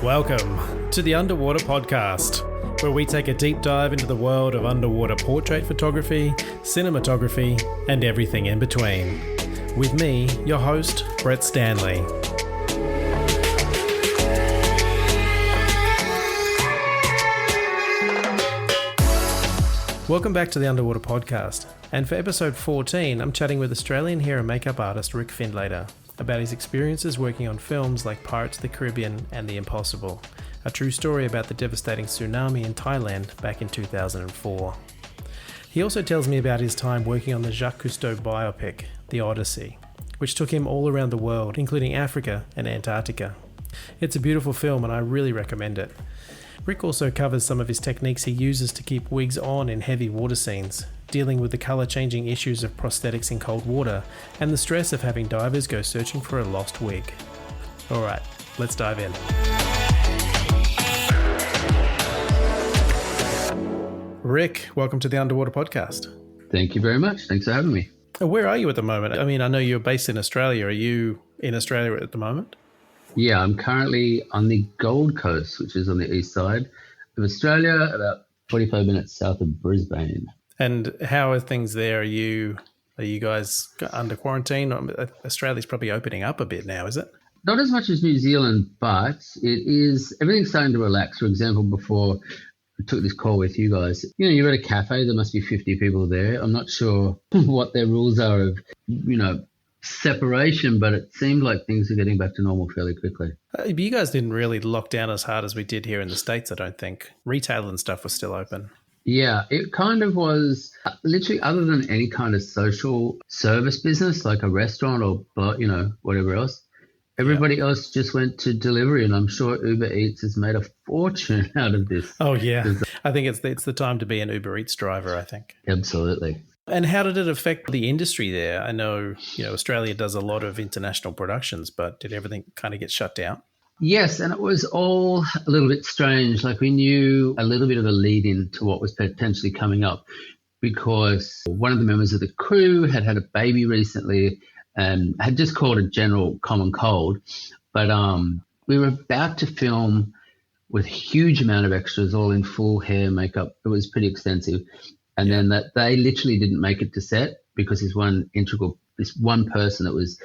Welcome to the Underwater Podcast, where we take a deep dive into the world of underwater portrait photography, cinematography, and everything in between. With me, your host, Brett Stanley. Welcome back to the Underwater Podcast, and for episode 14, I'm chatting with Australian hair and makeup artist Rick Findlater about his experiences working on films like Pirates of the Caribbean and The Impossible, a true story about the devastating tsunami in Thailand back in 2004. He also tells me about his time working on the Jacques Cousteau biopic, The Odyssey, which took him all around the world, including Africa and Antarctica. It's a beautiful film and I really recommend it. Rick also covers some of his techniques he uses to keep wigs on in heavy water scenes, dealing with the colour-changing issues of prosthetics in cold water, and the stress of having divers go searching for a lost wig. Alright, let's dive in. Rick, welcome to the Underwater Podcast. Thank you very much. Thanks for having me. Where are you at the moment? I mean, I know you're based in Australia. Are you in Australia at the moment? Yeah, I'm currently on the Gold Coast, which is on the east side of Australia, about 45 minutes south of Brisbane. And how are things there? Are you guys under quarantine? Australia's probably opening up a bit now, is it? Not as much as New Zealand, but everything's starting to relax. For example, before I took this call with you guys, you're at a cafe, there must be 50 people there. I'm not sure what their rules are of, separation, but it seemed like things are getting back to normal fairly quickly. You guys didn't really lock down as hard as we did here in the States, I don't think. Retail and stuff was still open. Yeah, it kind of was literally, other than any kind of social service business like a restaurant or, whatever else, everybody else just went to delivery, and I'm sure Uber Eats has made a fortune out of this. Oh, yeah. I think it's the time to be an Uber Eats driver, I think. Absolutely. And how did it affect the industry there? I know, Australia does a lot of international productions, but did everything kind of get shut down? Yes, and it was all a little bit strange. Like, we knew a little bit of a lead in to what was potentially coming up, because one of the members of the crew had a baby recently and had just caught a general common cold. But we were about to film with a huge amount of extras, all in full hair, makeup. It was pretty extensive. And then that they literally didn't make it to set because this one person that was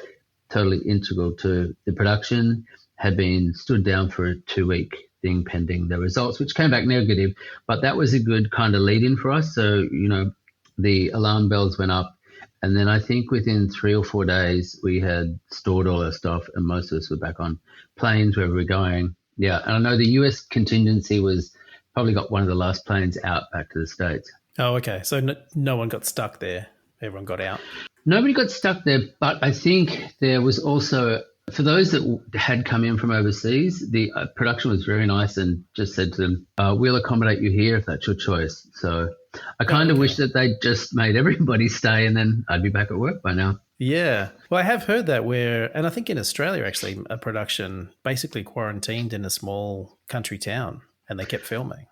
totally integral to the production had been stood down for a 2-week thing pending the results, which came back negative. But that was a good kind of lead in for us. So, the alarm bells went up. And then I think within 3 or 4 days, we had stored all our stuff and most of us were back on planes wherever we're going. Yeah. And I know the US contingency was probably got one of the last planes out back to the States. Oh, okay. So no one got stuck there. Everyone got out. Nobody got stuck there, but I think there was also, for those that had come in from overseas, the production was very nice and just said to them, we'll accommodate you here if that's your choice. So I kind of wish that they just made everybody stay and then I'd be back at work by now. Yeah. Well, I have heard that and I think in Australia, actually, a production basically quarantined in a small country town and they kept filming.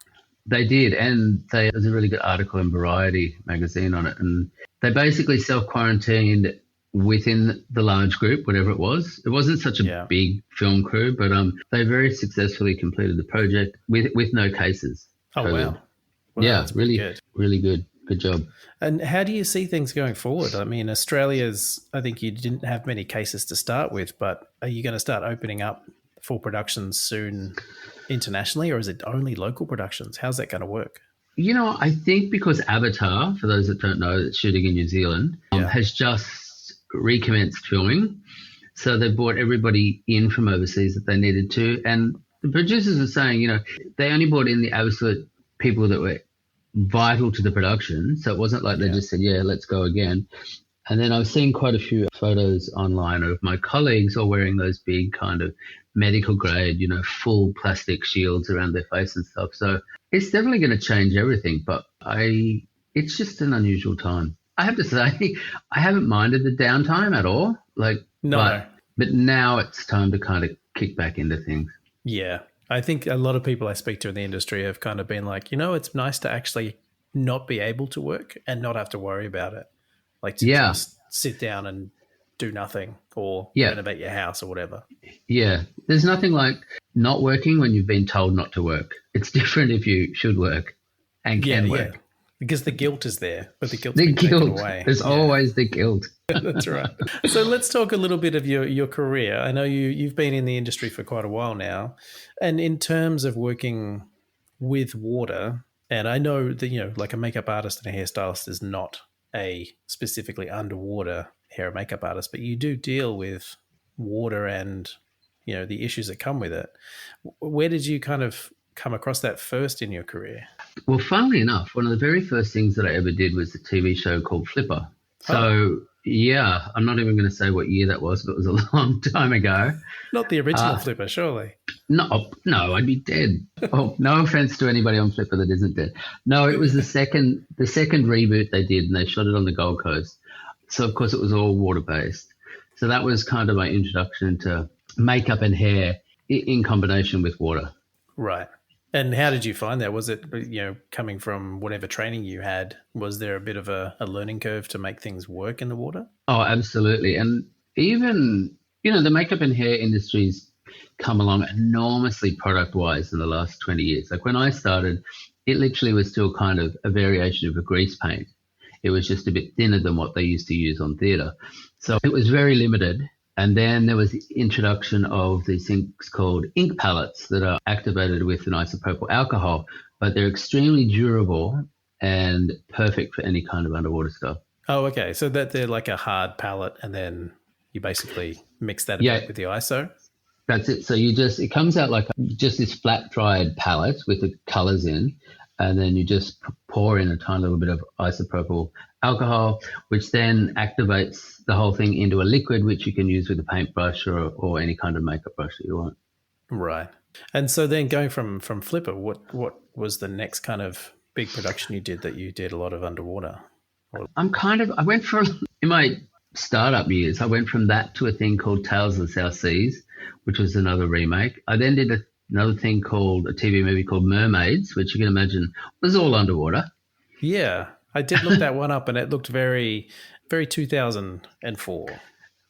They did, and there's a really good article in Variety magazine on it, and they basically self-quarantined within the large group, whatever it was. It wasn't such a big film crew, but they very successfully completed the project with no cases. Oh, COVID. Wow. Well, yeah, really good. Good job. And how do you see things going forward? I mean, I think you didn't have many cases to start with, but are you going to start opening up full productions soon internationally, or is it only local productions? How's that going to work? I think because Avatar, for those that don't know, that's shooting in New Zealand, has just recommenced filming. So they brought everybody in from overseas that they needed to. And the producers are saying, they only brought in the absolute people that were vital to the production. So it wasn't like they just said, let's go again. And then I've seen quite a few photos online of my colleagues all wearing those big kind of medical grade, full plastic shields around their face and stuff. So it's definitely going to change everything, but it's just an unusual time. I have to say, I haven't minded the downtime at all. No. But now it's time to kind of kick back into things. Yeah. I think a lot of people I speak to in the industry have kind of been like, it's nice to actually not be able to work and not have to worry about it. Like to just sit down and do nothing or renovate your house or whatever. Yeah. There's nothing like not working when you've been told not to work. It's different if you should work and can work. Yeah. Because the guilt is there, but the guilt's The been taken guilt. away. There's always the guilt. That's right. So let's talk a little bit of your career. I know you've been in the industry for quite a while now. And in terms of working with water, and I know that, like a makeup artist and a hairstylist is not a specifically underwater hair and makeup artist, but you do deal with water and, the issues that come with it. Where did you kind of come across that first in your career? Well, funnily enough, one of the very first things that I ever did was a TV show called Flipper. So, yeah, I'm not even going to say what year that was, but it was a long time ago. Not the original Flipper, surely. No, I'd be dead. Oh, no offense to anybody on Flipper that isn't dead. No, it was the second reboot they did, and they shot it on the Gold Coast. So, of course, it was all water-based. So that was kind of my introduction to makeup and hair in combination with water. Right. And how did you find that? Was it, coming from whatever training you had, was there a bit of a learning curve to make things work in the water? Oh, absolutely. And even, the makeup and hair industries come along enormously product-wise in the last 20 years. Like when I started, it literally was still kind of a variation of a grease paint. It was just a bit thinner than what they used to use on theatre. So it was very limited. And then there was the introduction of these things called ink palettes that are activated with an isopropyl alcohol, but they're extremely durable and perfect for any kind of underwater stuff. Oh, okay. So that they're like a hard palette, and then you basically mix that a bit with the ISO? That's it. So it comes out like just this flat dried palette with the colors in, and then you just pour in a tiny little bit of isopropyl alcohol, which then activates the whole thing into a liquid, which you can use with a paintbrush or any kind of makeup brush that you want. Right. And so then going from Flipper, what was the next kind of big production you did that you did a lot of underwater? I went from, in my startup years, I went from that to a thing called Tales of the South Seas, which was another remake. I then did another thing called a TV movie called Mermaids, which you can imagine was all underwater. Yeah, I did look that one up, and it looked very, very 2004.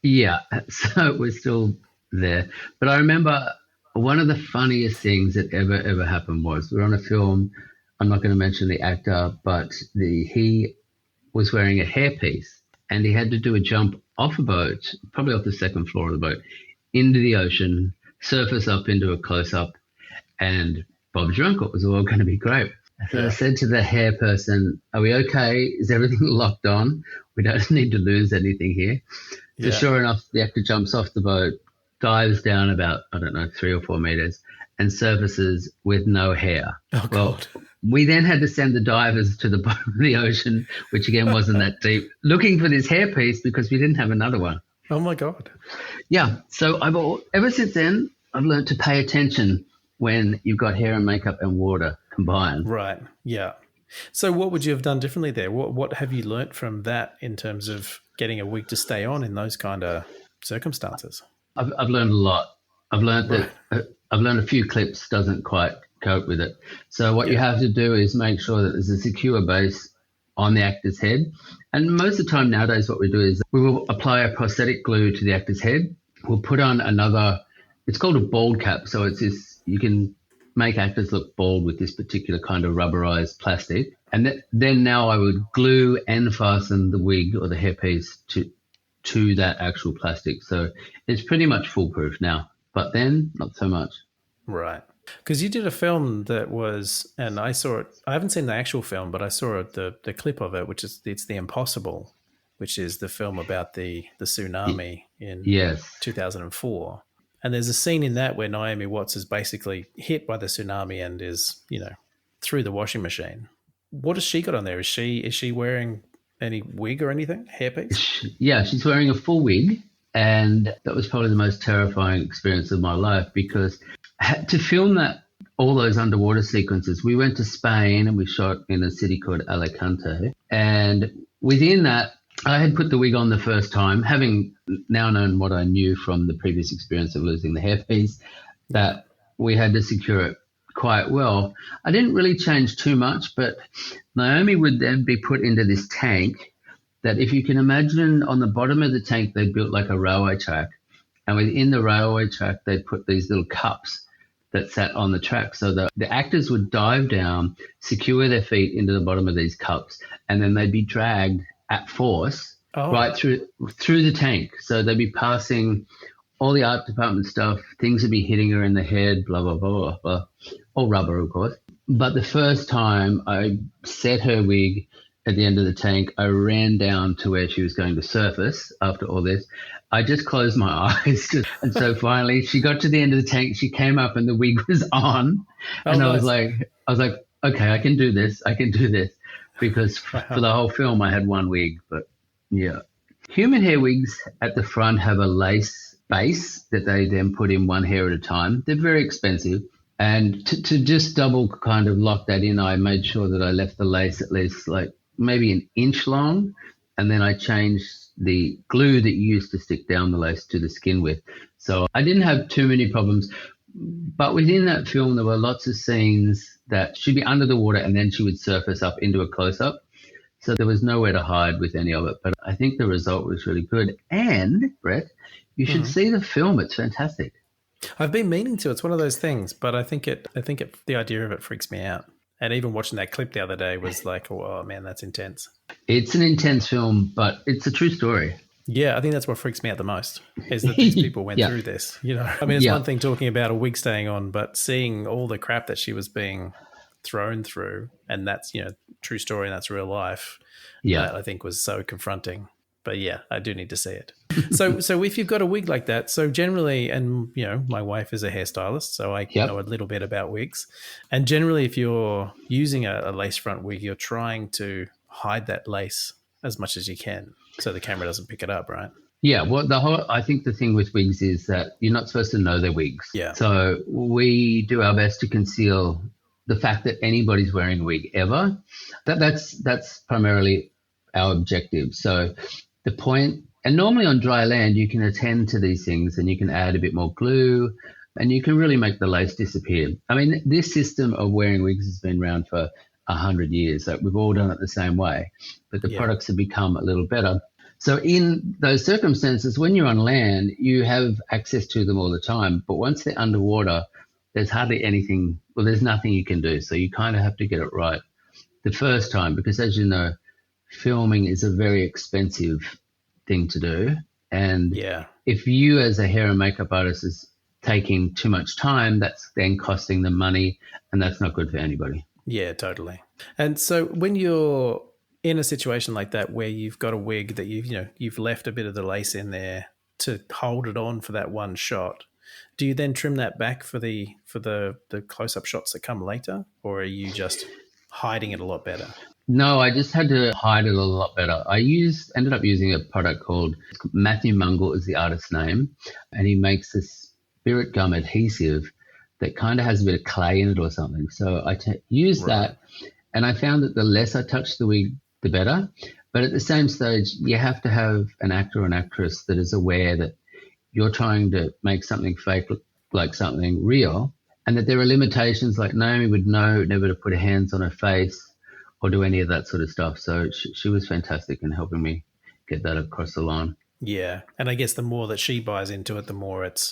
Yeah, so it was still there. But I remember one of the funniest things that ever happened was we were on a film. I'm not going to mention the actor, but he was wearing a hairpiece, and he had to do a jump off a boat, probably off the second floor of the boat, into the ocean, surface up into a close-up, and Bob's your uncle. It was all going to be great. So I said to the hair person, are we okay? Is everything locked on? We don't need to lose anything here. So sure enough, the actor jumps off the boat, dives down about, 3 or 4 meters, and surfaces with no hair. Oh, God. We then had to send the divers to the bottom of the ocean, which again wasn't that deep, looking for this hairpiece because we didn't have another one. Oh, my God. Yeah. So ever since then, I've learned to pay attention when you've got hair and makeup and water combined. Right. Yeah. So what would you have done differently there? What have you learnt from that in terms of getting a wig to stay on in those kind of circumstances? I've learned a lot. I've learned that I've learned a few clips doesn't quite cope with it. So what you have to do is make sure that there's a secure base on the actor's head. And most of the time nowadays what we do is we will apply a prosthetic glue to the actor's head. We'll put on another, it's called a bald cap. So it's this, you can make actors look bald with this particular kind of rubberized plastic. And then now I would glue and fasten the wig or the hairpiece to that actual plastic. So it's pretty much foolproof now, but then not so much. Right. Because you did a film that was, and I saw it, I haven't seen the actual film, but I saw the clip of it, it's The Impossible, which is the film about the tsunami in 2004. And there's a scene in that where Naomi Watts is basically hit by the tsunami and is, through the washing machine. What has she got on there? Is she wearing any wig or anything? Hairpiece? Yeah, she's wearing a full wig. And that was probably the most terrifying experience of my life because to film all those underwater sequences, we went to Spain and we shot in a city called Alicante. And within that, I had put the wig on the first time, having now known what I knew from the previous experience of losing the hairpiece, that we had to secure it quite well. I didn't really change too much, but Naomi would then be put into this tank that if you can imagine on the bottom of the tank, they built like a railway track. And within the railway track, they put these little cups that sat on the track. So the actors would dive down, secure their feet into the bottom of these cups, and then they'd be dragged at force right through the tank. So they'd be passing all the art department stuff. Things would be hitting her in the head, blah, blah, blah, blah, blah. All rubber, of course. But the first time I set her wig at the end of the tank, I ran down to where she was going to surface after all this. I just closed my eyes. And so finally she got to the end of the tank. She came up and the wig was on. And nice. I was like, okay, I can do this. Because for the whole film I had one wig. But yeah. Human hair wigs at the front have a lace base that they then put in one hair at a time. They're very expensive. And to just double kind of lock that in, I made sure that I left the lace at least like maybe an inch long. And then I changed the glue that you used to stick down the lace to the skin with. So I didn't have too many problems. But within that film, there were lots of scenes that she'd be under the water and then she would surface up into a close-up. So there was nowhere to hide with any of it. But I think the result was really good. And, Brett, you should see the film. It's fantastic. I've been meaning to. It's one of those things, but I think the idea of it freaks me out. And even watching that clip the other day was like, oh, man, that's intense. It's an intense film, but it's a true story. Yeah, I think that's what freaks me out the most, is that these people went through this. You know, I mean, it's one thing talking about a wig staying on, but seeing all the crap that she was being thrown through, and that's, you know, true story and that's real life. Yeah, that I think was so confronting. But yeah, I do need to see it. So if you've got a wig like that, so generally, and you know, my wife is a hairstylist, so I know a little bit about wigs. And generally, if you're using a lace front wig, you're trying to hide that lace as much as you can, so the camera doesn't pick it up, right? Yeah. Well, I think the thing with wigs is that you're not supposed to know they're wigs. Yeah. So we do our best to conceal the fact that anybody's wearing a wig ever. That's primarily our objective. So the point, and normally on dry land, you can attend to these things and you can add a bit more glue and you can really make the lace disappear. I mean, this system of wearing wigs has been around for 100 years. So we've all done it the same way, but the products have become a little better. So in those circumstances, when you're on land, you have access to them all the time. But once they're underwater, there's hardly anything, well, there's nothing you can do. So you kind of have to get it right the first time, because as you know, filming is a very expensive thing to do. And if you as a hair and makeup artist is taking too much time, that's then costing them money, and that's not good for anybody. Yeah, totally. And so when you're in a situation like that where you've got a wig that you've left a bit of the lace in there to hold it on for that one shot, do you then trim that back for the close-up shots that come later, or are you just hiding it a lot better? No, I just had to hide it a lot better. I ended up using a product called Matthew Mungle is the artist's name, and he makes this spirit gum adhesive that kind of has a bit of clay in it or something. So I used that, and I found that the less I touched the wig, the better. But at the same stage, you have to have an actor or an actress that is aware that you're trying to make something fake look like something real, and that there are limitations. Like Naomi would know never to put her hands on her face or do any of that sort of stuff. So she was fantastic in helping me get that across the line. Yeah. And I guess the more that she buys into it, the more it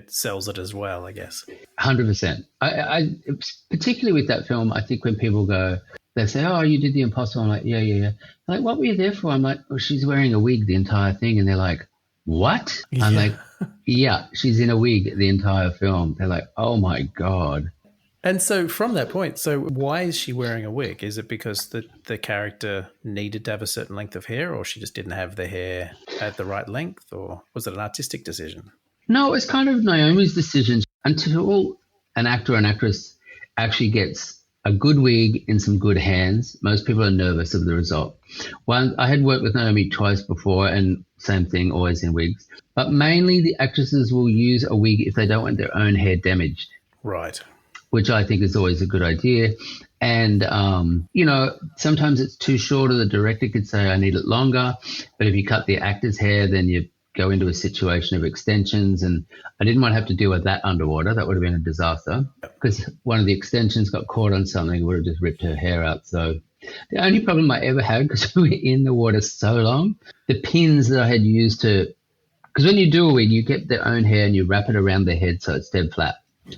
sells it as well, I guess. 100%. I particularly with that film, I think when people go, they say, oh, you did The Impossible. I'm like, yeah. They're like, what were you there for? I'm like, well, she's wearing a wig the entire thing. And they're like, what? I'm like, yeah, she's in a wig the entire film. They're like, oh my God. And so from that point, so why is she wearing a wig? Is it because the character needed to have a certain length of hair, or she just didn't have the hair at the right length, or was it an artistic decision? No, it's kind of Naomi's decision. Until an actor or an actress actually gets a good wig in some good hands, most people are nervous of the result. I had worked with Naomi twice before, and same thing, always in wigs. But mainly the actresses will use a wig if they don't want their own hair damaged. Right. Which I think is always a good idea. And, sometimes it's too short, or the director could say, I need it longer. But if you cut the actor's hair, then you go into a situation of extensions. And I didn't want to have to deal with that underwater. That would have been a disaster, because one of the extensions got caught on something, would have just ripped her hair out. So the only problem I ever had, because we were in the water so long, the pins that I had used because when you do a wig, you get their own hair and you wrap it around their head so it's dead flat.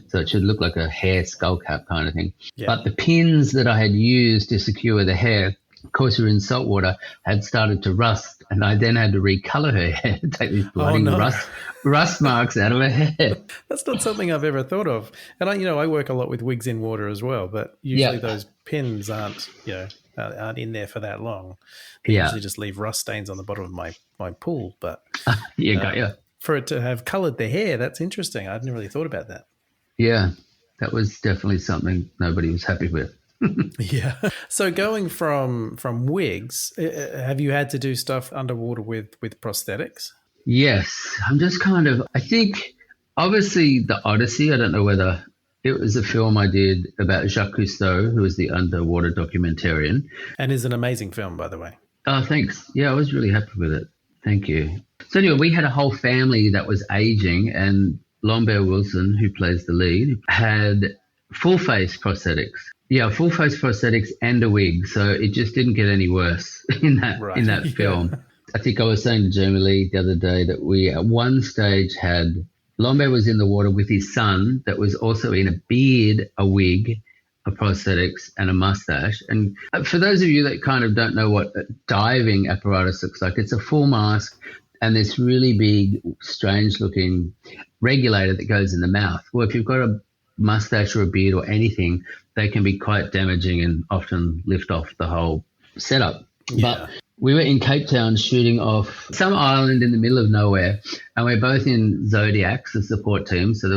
So it should look like a hair skull cap kind of thing. Yeah. But the pins that I had used to secure the hair, of course, we were in salt water, had started to rust. And I then had to recolor her hair to take these bloody rust marks out of her hair. That's not something I've ever thought of. And I work a lot with wigs in water as well, but usually those pins aren't in there for that long. They usually just leave rust stains on the bottom of my pool. But for it to have colored the hair, that's interesting. I hadn't really thought about that. Yeah, that was definitely something nobody was happy with. Yeah. So going from wigs, have you had to do stuff underwater with prosthetics? Yes. I'm just I think obviously the Odyssey, I don't know whether it was a film I did about Jacques Cousteau, who was the underwater documentarian. And is an amazing film, by the way. Oh, thanks. Yeah, I was really happy with it. Thank you. So anyway, we had a whole family that was aging, and Lambert Wilson, who plays the lead, had full face prosthetics. Yeah, full face prosthetics and a wig. So it just didn't get any worse in that film. I think I was saying to Jamie Lee the other day that we at one stage had Lambert was in the water with his son that was also in a beard, a wig, a prosthetics and a mustache. And for those of you that kind of don't know what diving apparatus looks like, it's a full mask and this really big, strange looking regulator that goes in the mouth. Well, if you've got a mustache or a beard or anything, they can be quite damaging and often lift off the whole setup. Yeah. But we were in Cape Town shooting off some island in the middle of nowhere, and we're both in Zodiacs, the support team. So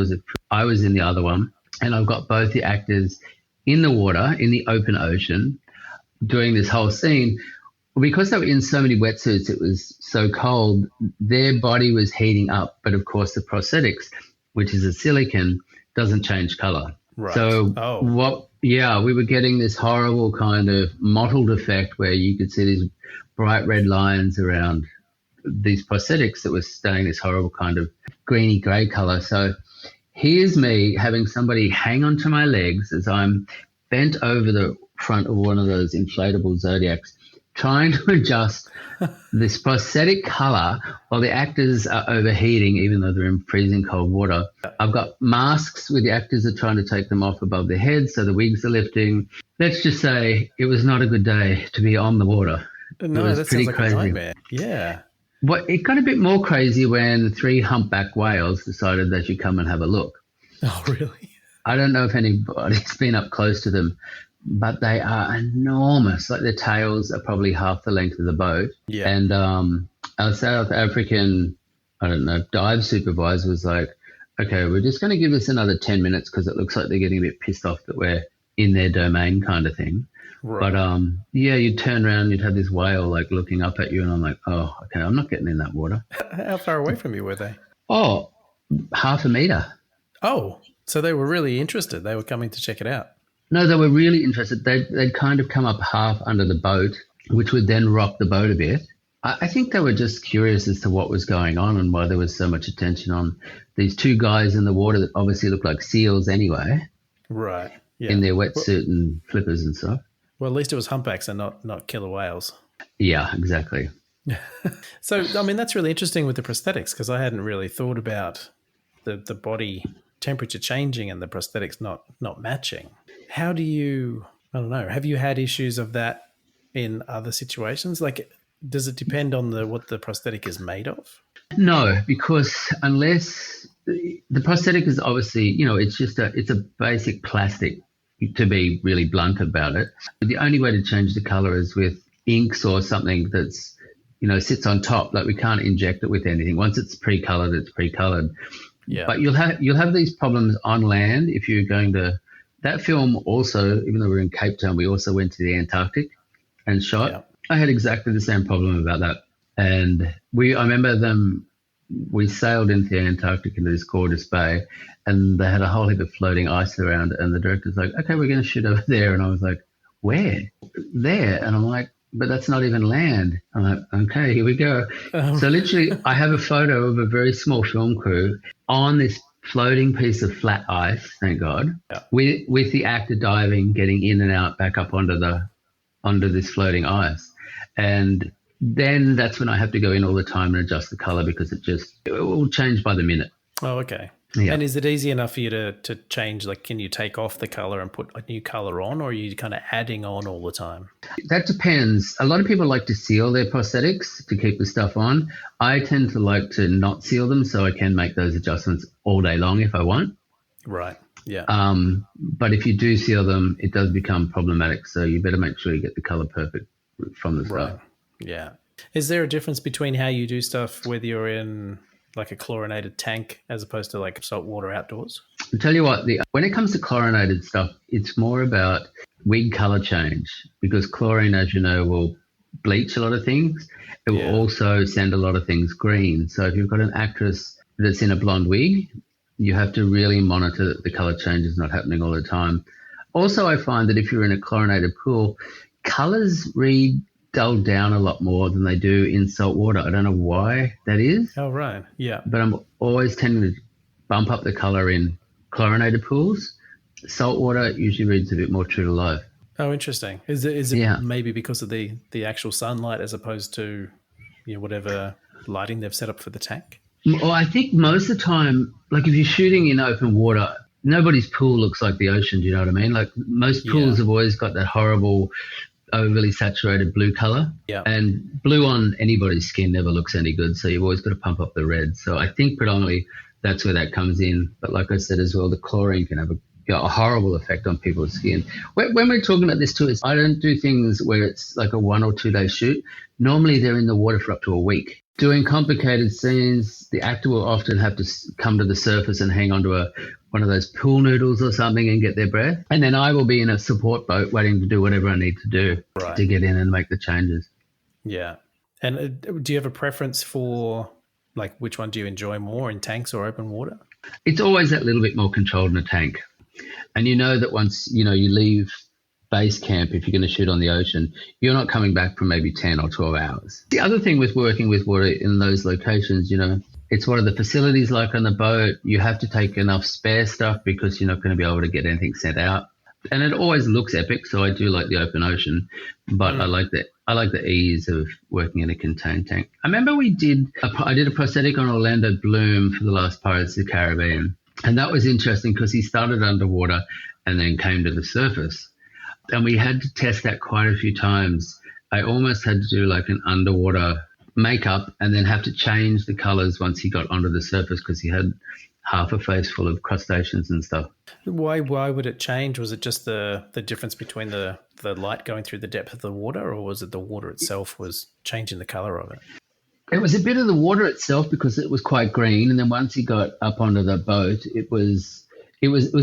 I was in the other one, and I've got both the actors in the water, in the open ocean, doing this whole scene. Because they were in so many wetsuits, it was so cold, their body was heating up. But of course, the prosthetics, which is a silicone, doesn't change color. Right. So we were getting this horrible kind of mottled effect where you could see these bright red lines around these prosthetics that was staying this horrible kind of greeny grey color. So here's me having somebody hang onto my legs as I'm bent over the front of one of those inflatable Zodiacs, trying to adjust this prosthetic color while the actors are overheating, even though they're in freezing cold water. I've got masks where the actors are trying to take them off above their heads, so the wigs are lifting. Let's just say it was not a good day to be on the water. No, that sounds like crazy. A nightmare. Yeah. Well, it got a bit more crazy when 3 humpback whales decided they should come and have a look. Oh, really? I don't know if anybody's been up close to them, but they are enormous. Like their tails are probably half the length of the boat. Yeah. And our South African, dive supervisor was like, okay, we're just going to give this another 10 minutes because it looks like they're getting a bit pissed off that we're in their domain kind of thing. Right. But you'd turn around, you'd have this whale like looking up at you, and I'm like, oh, okay, I'm not getting in that water. How far away from you were they? Oh, half a meter. Oh, so they were really interested. They were coming to check it out. No, they were really interested. They'd kind of come up half under the boat, which would then rock the boat a bit. I think they were just curious as to what was going on and why there was so much attention on these 2 guys in the water that obviously looked like seals anyway. Right. Yeah. In their wetsuit and flippers and stuff. Well, at least it was humpbacks and not killer whales. Yeah, exactly. So, that's really interesting with the prosthetics because I hadn't really thought about the body temperature changing and the prosthetics not matching. How do you, have you had issues of that in other situations? Like, does it depend on what the prosthetic is made of? No, because unless the prosthetic is obviously, it's a basic plastic, to be really blunt about it. The only way to change the color is with inks or something that's, sits on top. Like we can't inject it with anything. Once it's pre-colored, it's pre-colored. Yeah. But you'll have these problems on land if you're going to. That film also, even though we're in Cape Town, we also went to the Antarctic and shot. Yeah. I had exactly the same problem about that. And I remember we sailed into the Antarctic into this gorgeous bay, and they had a whole heap of floating ice around, and the director's like, okay, we're going to shoot over there. And I was like, where? There. And I'm like, but that's not even land. I'm like, okay, here we go. So literally I have a photo of a very small film crew on this floating piece of flat ice, thank God, with the actor diving, getting in and out back up onto this floating ice. And then that's when I have to go in all the time and adjust the color because it will change by the minute. Oh, okay. Yeah. And is it easy enough for you to change? Like, can you take off the color and put a new color on, or are you kind of adding on all the time? That depends. A lot of people like to seal their prosthetics to keep the stuff on. I tend to like to not seal them so I can make those adjustments all day long if I want. Right. Yeah. But if you do seal them, it does become problematic. So you better make sure you get the color perfect from the start. Right. Yeah. Is there a difference between how you do stuff whether you're in like a chlorinated tank as opposed to like saltwater outdoors? I'll tell you what, when it comes to chlorinated stuff, it's more about wig color change because chlorine, as you know, will bleach a lot of things. It will also send a lot of things green. So if you've got an actress that's in a blonde wig, you have to really monitor that the color change is not happening all the time. Also, I find that if you're in a chlorinated pool, colors read dull down a lot more than they do in salt water. I don't know why that is. Oh, right. Yeah. But I'm always tending to bump up the color in chlorinated pools. Salt water usually reads a bit more true to life. Oh, interesting. Is it maybe because of the actual sunlight as opposed to whatever lighting they've set up for the tank? Well, I think most of the time, like if you're shooting in open water, nobody's pool looks like the ocean. Do you know what I mean? Like most pools have always got that horrible overly saturated blue color. Yeah. And blue on anybody's skin never looks any good. So you've always got to pump up the red. So I think predominantly that's where that comes in. But like I said as well, the chlorine can have a horrible effect on people's skin. When we're talking about this too, I don't do things where it's like a 1 or 2 day shoot. Normally they're in the water for up to a week. Doing complicated scenes, the actor will often have to come to the surface and hang onto one of those pool noodles or something and get their breath. And then I will be in a support boat waiting to do whatever I need to do to get in and make the changes. Yeah. And do you have a preference for like which one do you enjoy more, in tanks or open water? It's always that little bit more controlled in a tank. And you know that once, you leave base camp, if you're going to shoot on the ocean, you're not coming back for maybe 10 or 12 hours. The other thing with working with water in those locations, it's what are the facilities like on the boat. You have to take enough spare stuff because you're not going to be able to get anything sent out. And it always looks epic, so I do like the open ocean, but I like the ease of working in a contained tank. I remember I did a prosthetic on Orlando Bloom for the last Pirates of the Caribbean, and that was interesting because he started underwater and then came to the surface. And we had to test that quite a few times. I almost had to do like an underwater makeup and then have to change the colors once he got onto the surface because he had half a face full of crustaceans and stuff. Why would it change? Was it just the difference between the light going through the depth of the water, or was it the water itself was changing the color of it? It was a bit of the water itself because it was quite green. And then once he got up onto the boat, it was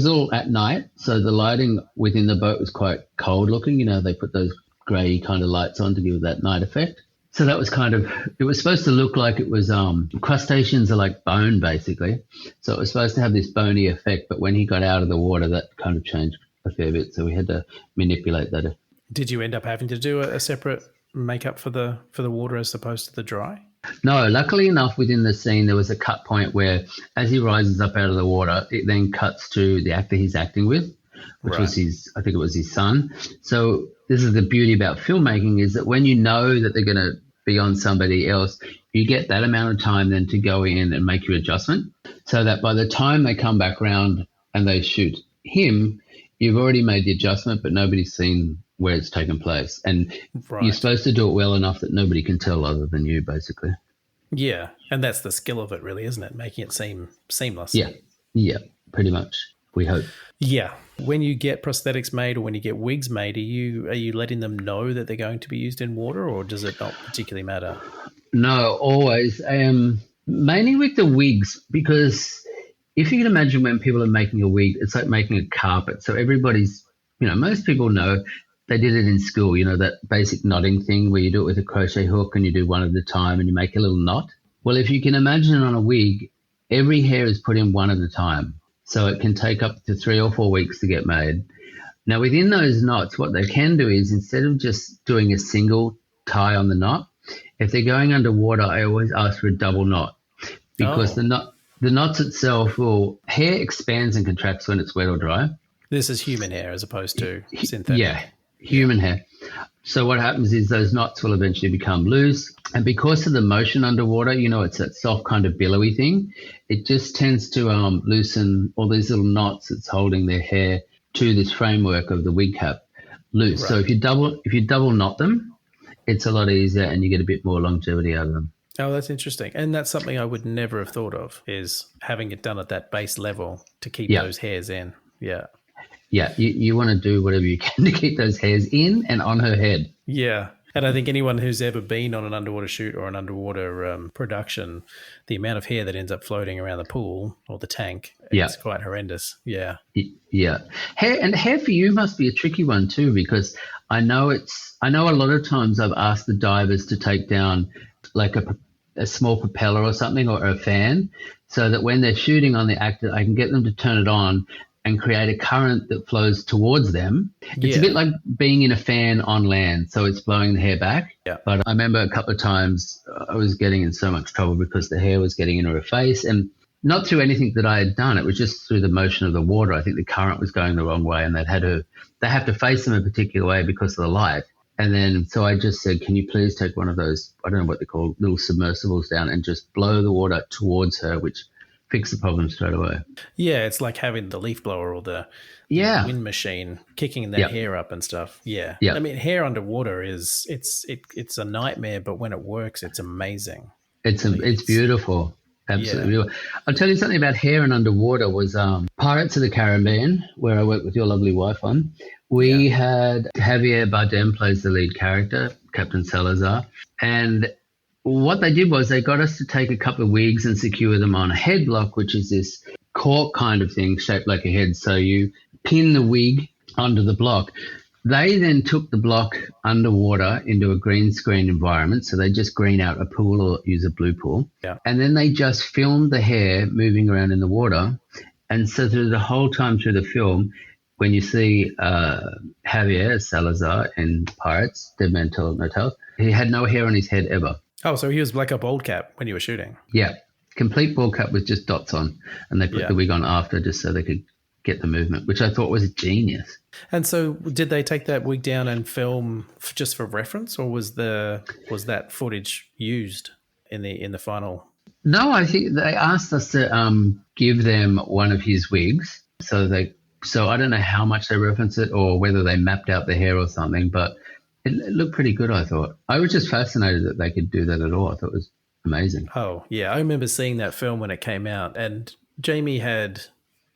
all at night. So the lighting within the boat was quite cold looking. They put those grey kind of lights on to give that night effect. So that was it was supposed to look like it was, crustaceans are like bone basically. So it was supposed to have this bony effect, but when he got out of the water, that kind of changed a fair bit. So we had to manipulate that. Did you end up having to do a separate makeup for the water as opposed to the dry? No, luckily enough within the scene, there was a cut point where as he rises up out of the water, it then cuts to the actor he's acting with, which was I think it was his son. So this is the beauty about filmmaking is that when you know that they're going to be on somebody else, you get that amount of time then to go in and make your adjustment so that by the time they come back around and they shoot him, you've already made the adjustment, but nobody's seen where it's taken place. And you're supposed to do it well enough that nobody can tell other than you, basically. Yeah, and that's the skill of it, really, isn't it? Making it seem seamless. Yeah, pretty much, we hope. Yeah. When you get prosthetics made or when you get wigs made, are you letting them know that they're going to be used in water, or does it not particularly matter? No, always. Mainly with the wigs, because if you can imagine when people are making a wig, it's like making a carpet. So everybody's, most people know they did it in school, that basic knotting thing where you do it with a crochet hook and you do one at a time and you make a little knot. Well, if you can imagine on a wig, every hair is put in one at a time. So it can take up to 3 or 4 weeks to get made. Now, within those knots, what they can do is instead of just doing a single tie on the knot, if they're going underwater, I always ask for a double knot because the knots itself hair expands and contracts when it's wet or dry. This is human hair as opposed to synthetic. human hair. So what happens is those knots will eventually become loose. And because of the motion underwater, it's that soft kind of billowy thing. It just tends to loosen all these little knots that's holding their hair to this framework of the wig cap loose. Right. So if you double knot them, it's a lot easier and you get a bit more longevity out of them. Oh, that's interesting. And that's something I would never have thought of, is having it done at that base level to keep those hairs in. Yeah. Yeah, you want to do whatever you can to keep those hairs in and on her head. Yeah. And I think anyone who's ever been on an underwater shoot or an underwater production, the amount of hair that ends up floating around the pool or the tank is quite horrendous. Yeah. Yeah. Hair for you must be a tricky one too, because I know a lot of times I've asked the divers to take down like a small propeller or something or a fan so that when they're shooting on the actor, I can get them to turn it on and create a current that flows towards them. It's a bit like being in a fan on land, so it's blowing the hair back. Yeah. But I remember a couple of times I was getting in so much trouble because the hair was getting into her face, and not through anything that I had done. It was just through the motion of the water. I think the current was going the wrong way, and they have to face them a particular way because of the light. And then so I just said, can you please take one of those, I don't know what they're called, little submersibles down and just blow the water towards her, which fix the problem straight away. Yeah, it's like having the leaf blower or the wind machine kicking that hair up and stuff. Yeah. I mean, hair underwater it's a nightmare, but when it works, it's amazing. It's beautiful. Absolutely beautiful. I'll tell you something about hair and underwater was Pirates of the Caribbean, where I worked with your lovely wife on. We had Javier Bardem plays the lead character, Captain Salazar, and what they did was they got us to take a couple of wigs and secure them on a head block, which is this cork kind of thing shaped like a head. So you pin the wig onto the block. They then took the block underwater into a green screen environment. So they just green out a pool or use a blue pool. Yeah. And then they just filmed the hair moving around in the water. And so through the whole time through the film, when you see Javier Salazar in Pirates, Dead Man Tell No Tales, he had no hair on his head ever. Oh, so he was like a bald cap when you were shooting? Yeah, complete bald cap with just dots on. And they put the wig on after just so they could get the movement, which I thought was genius. And so did they take that wig down and film just for reference, or was that footage used in the final? No, I think they asked us to give them one of his wigs. So I don't know how much they reference it or whether they mapped out the hair or something, but it looked pretty good, I thought. I was just fascinated that they could do that at all. I thought it was amazing. Oh, yeah. I remember seeing that film when it came out, and Jamie had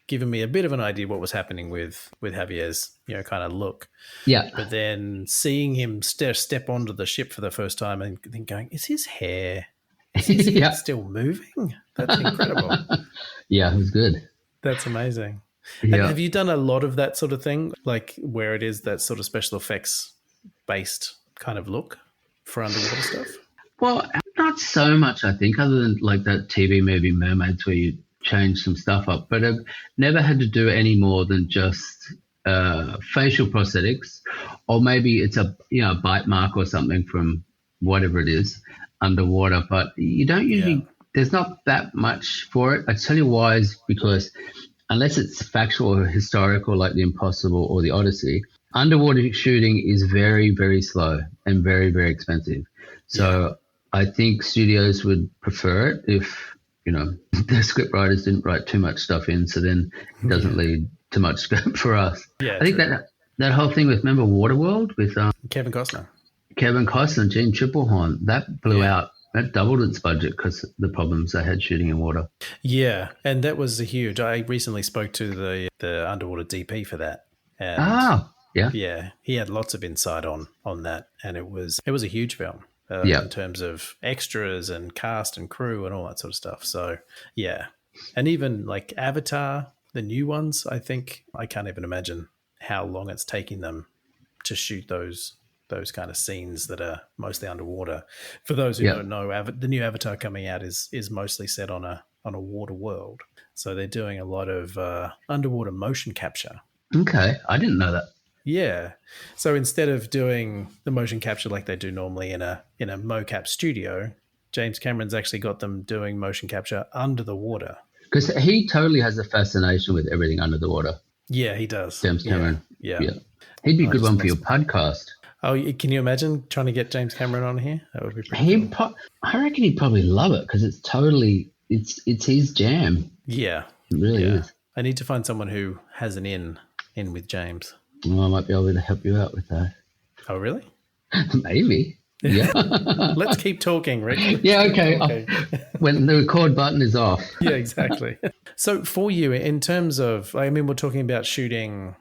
given me a bit of an idea what was happening with Javier's, kind of look. Yeah. But then seeing him step onto the ship for the first time and then going, is his hair still moving? That's incredible. Yeah, it was good. That's amazing. Yeah. And have you done a lot of that sort of thing, like where it is that sort of special effects based kind of look for underwater stuff? Well, not so much, I think, other than like that TV movie Mermaids where you change some stuff up. But I've never had to do any more than just facial prosthetics, or maybe it's a bite mark or something from whatever it is underwater. But you don't usually, there's not that much for it. I tell you why is because unless it's factual or historical like The Impossible or The Odyssey, underwater shooting is very, very slow and very, very expensive. So I think studios would prefer it if, the script writers didn't write too much stuff in, so then it doesn't lead to much scope for us. Yeah, I think that whole thing with, remember Waterworld with Kevin Costner, Gene Triplehorn, that blew out. That doubled its budget because the problems they had shooting in water. Yeah, and that was huge. I recently spoke to the underwater DP for that. And yeah, he had lots of insight on that, and it was a huge film in terms of extras and cast and crew and all that sort of stuff. So yeah, and even like Avatar, the new ones, I think I can't even imagine how long it's taking them to shoot those kind of scenes that are mostly underwater. For those who don't know, the new Avatar coming out is mostly set on a water world. So they're doing a lot of underwater motion capture. Okay, I didn't know that. Yeah. So instead of doing the motion capture like they do normally in a mocap studio, James Cameron's actually got them doing motion capture under the water. Because he totally has a fascination with everything under the water. Yeah, he does. James Cameron. Yeah. He'd be a I good just one for lost your podcast. Oh, can you imagine trying to get James Cameron on here? That would be pretty cool. I reckon he'd probably love it because it's his jam. Yeah. It really is. I need to find someone who has an in with James. Well, I might be able to help you out with that. Oh, really? Maybe. Yeah. Let's keep talking, Rick. Yeah, okay. When the record button is off. Yeah, exactly. So for you, in terms of, I mean, we're talking about shooting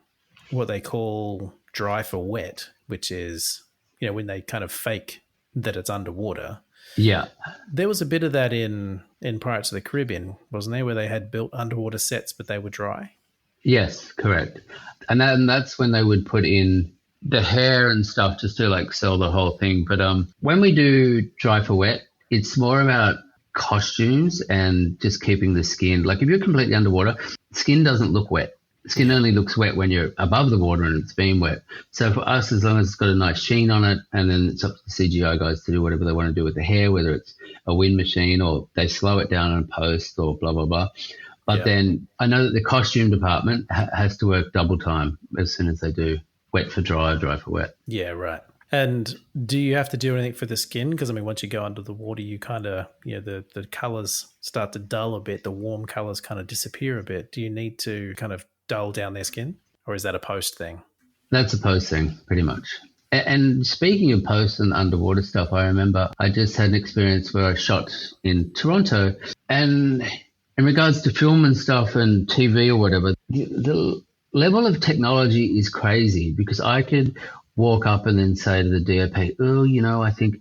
what they call dry for wet, which is, when they kind of fake that it's underwater. Yeah. There was a bit of that in Pirates of the Caribbean, wasn't there, where they had built underwater sets, but they were dry? Yes, correct. And that's when they would put in the hair and stuff just to like sell the whole thing. But when we do dry for wet, it's more about costumes and just keeping the skin. Like if you're completely underwater, skin doesn't look wet. Skin only looks wet when you're above the water and it's been wet. So for us, as long as it's got a nice sheen on it, and then it's up to the CGI guys to do whatever they want to do with the hair, whether it's a wind machine or they slow it down in post or blah, blah, blah. But then I know that the costume department has to work double time as soon as they do wet for dry, dry for wet. Yeah, right. And do you have to do anything for the skin? Because, I mean, once you go under the water, you kind of, the colours start to dull a bit. The warm colours kind of disappear a bit. Do you need to kind of dull down their skin? Or is that a post thing? That's a post thing, pretty much. And speaking of post and underwater stuff, I remember I just had an experience where I shot in Toronto. And in regards to film and stuff and TV or whatever, the level of technology is crazy because I could walk up and then say to the DOP, oh, I think,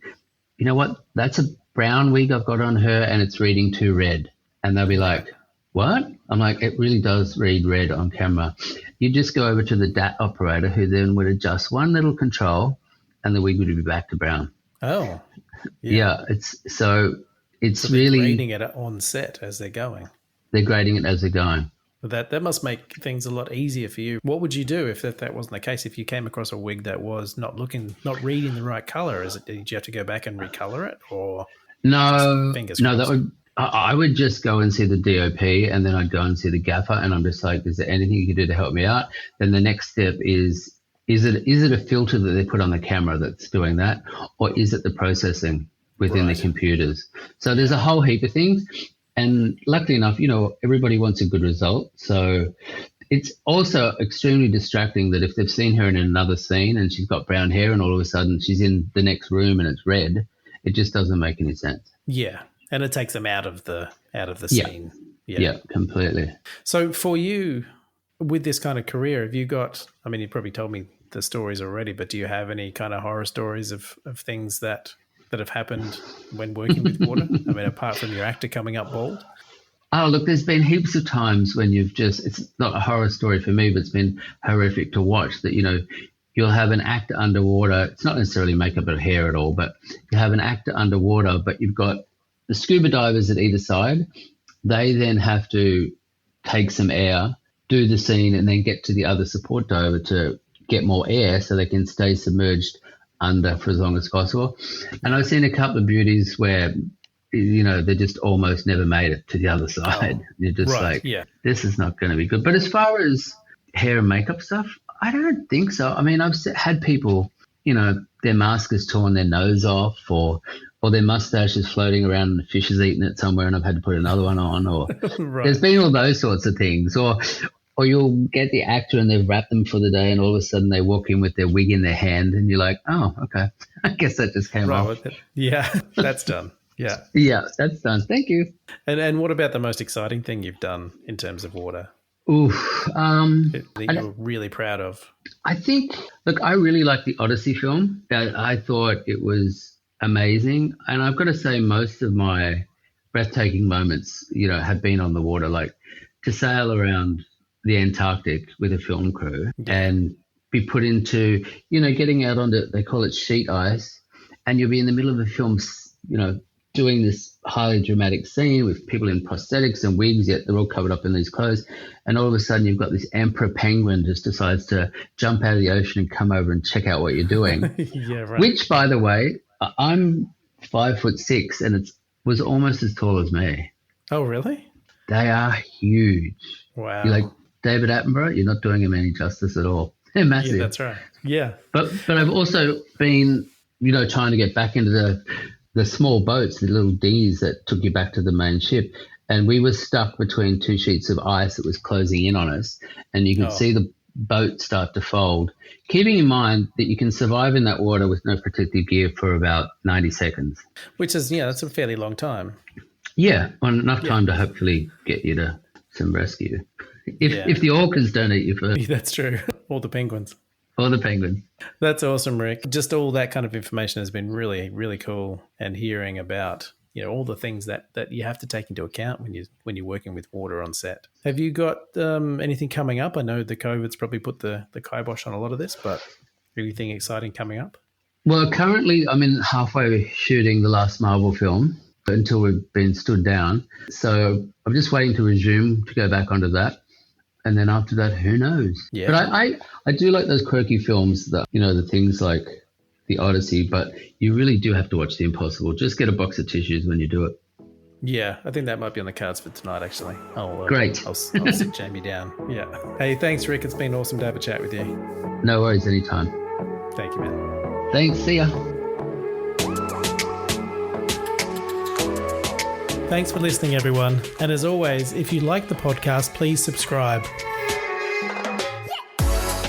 you know what, that's a brown wig I've got on her and it's reading too red. And they'll be like, what? I'm like, it really does read red on camera. You just go over to the DAT operator who then would adjust one little control and the wig would be back to brown. Oh. Yeah, it's really grading it on set as they're going. They're grading it as they're going. That must make things a lot easier for you. What would you do if that wasn't the case? If you came across a wig that was not reading the right color, did you have to go back and recolor it, or no? Fingers no, crossed? I would just go and see the DOP, and then I'd go and see the gaffer, and I'm just like, is there anything you can do to help me out? Then the next step is it a filter that they put on the camera that's doing that, or is it the processing within the computers? So there's a whole heap of things. And luckily enough, everybody wants a good result. So it's also extremely distracting that if they've seen her in another scene and she's got brown hair and all of a sudden she's in the next room and it's red, it just doesn't make any sense. Yeah. And it takes them out of the scene. Yeah, completely. So for you, with this kind of career, have you got, I mean, you probably told me the stories already, but do you have any kind of horror stories of things that have happened when working with water? I mean, apart from your actor coming up bald? Oh, look, there's been heaps of times when it's not a horror story for me, but it's been horrific to watch that, you'll have an actor underwater. It's not necessarily makeup or hair at all, but you have an actor underwater, but you've got the scuba divers at either side. They then have to take some air, do the scene, and then get to the other support diver to get more air so they can stay submerged under for as long as possible. And I've seen a couple of beauties where, they just almost never made it to the other side. You're just this is not going to be good. But as far as hair and makeup stuff, I don't think so. I mean, I've had people, their mask is torn their nose off or their mustache is floating around and the fish is eating it somewhere and I've had to put another one on, or there's been all those sorts of things. Or you'll get the actor and they've wrapped them for the day and all of a sudden they walk in with their wig in their hand and you're like, oh, okay. I guess that just came off. Yeah, that's done. Yeah. Yeah, that's done. Thank you. And what about the most exciting thing you've done in terms of water? Oof. That you're really proud of? I think, look, I really like the Odyssey film. I thought it was amazing. And I've got to say most of my breathtaking moments, have been on the water, like to sail around the Antarctic with a film crew and be put into, getting out onto, they call it sheet ice, and you'll be in the middle of a film, doing this highly dramatic scene with people in prosthetics and wigs, yet they're all covered up in these clothes. And all of a sudden you've got this emperor penguin just decides to jump out of the ocean and come over and check out what you're doing. Yeah, right. Which, by the way, I'm 5'6" and it was almost as tall as me. Oh, really? They are huge. Wow. You're like, David Attenborough, you're not doing him any justice at all. They're massive. Yeah, that's right. Yeah. But I've also been, trying to get back into the small boats, the little dinghies that took you back to the main ship. And we were stuck between two sheets of ice that was closing in on us. And you could see the boat start to fold, keeping in mind that you can survive in that water with no protective gear for about 90 seconds. Which is, that's a fairly long time. Yeah, enough time to hopefully get you to some rescue. If the orcas don't eat you first. That's true. Or the penguins. Or the penguins. That's awesome, Rick. Just all that kind of information has been really, really cool. And hearing about, all the things that you have to take into account when you're working with water on set. Have you got anything coming up? I know the COVID's probably put the kibosh on a lot of this, but anything exciting coming up? Well, currently I'm in halfway shooting the last Marvel film until we've been stood down. So I'm just waiting to resume to go back onto that. And then after that, who knows? Yeah. But I do like those quirky films that, the things like the Odyssey, but you really do have to watch The Impossible. Just get a box of tissues when you do it. Yeah, I think that might be on the cards for tonight, actually. Great. I'll sit Jamie down. Yeah. Hey, thanks, Rick. It's been awesome to have a chat with you. No worries, anytime. Thank you, man. Thanks. See ya. Thanks for listening, everyone. And as always, if you like the podcast, please subscribe.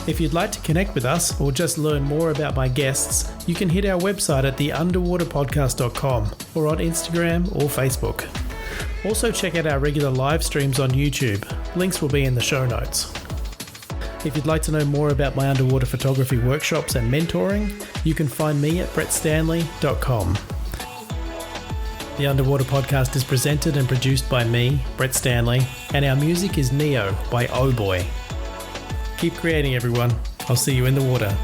If you'd like to connect with us or just learn more about my guests, you can hit our website at theunderwaterpodcast.com or on Instagram or Facebook. Also check out our regular live streams on YouTube. Links will be in the show notes. If you'd like to know more about my underwater photography workshops and mentoring, you can find me at brettstanley.com. The Underwater Podcast is presented and produced by me, Brett Stanley, and our music is Neo by Oh Boy. Keep creating, everyone. I'll see you in the water.